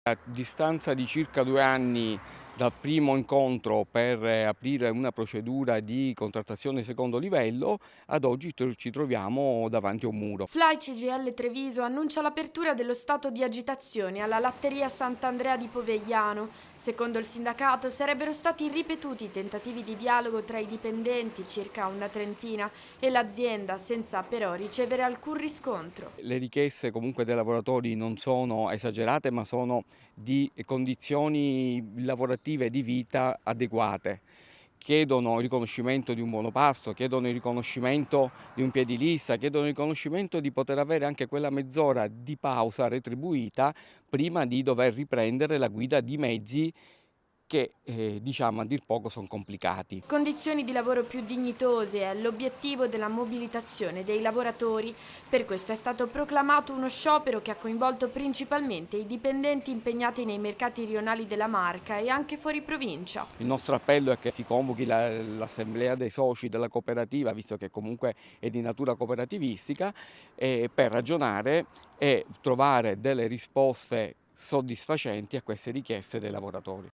A distanza di circa 2 anni dal primo incontro per aprire una procedura di contrattazione secondo livello, ad oggi ci troviamo davanti a un muro. FLAI CGIL Treviso annuncia l'apertura dello stato di agitazione alla latteria Sant'Andrea di Povegliano. Secondo il sindacato sarebbero stati ripetuti i tentativi di dialogo tra i dipendenti, circa una trentina, e l'azienda, senza però ricevere alcun riscontro. Le richieste comunque dei lavoratori non sono esagerate, ma sono di condizioni lavorative e di vita adeguate. Chiedono il riconoscimento di un buono pasto, chiedono il riconoscimento di un piedilista, chiedono il riconoscimento di poter avere anche quella mezz'ora di pausa retribuita prima di dover riprendere la guida di mezzi che, diciamo a dir poco son complicati. Condizioni di lavoro più dignitose è l'obiettivo della mobilitazione dei lavoratori. Per questo è stato proclamato uno sciopero che ha coinvolto principalmente i dipendenti impegnati nei mercati rionali della Marca e anche fuori provincia. Il nostro appello è che si convochi l'assemblea dei soci della cooperativa, visto che comunque è di natura cooperativistica, per ragionare e trovare delle risposte soddisfacenti a queste richieste dei lavoratori.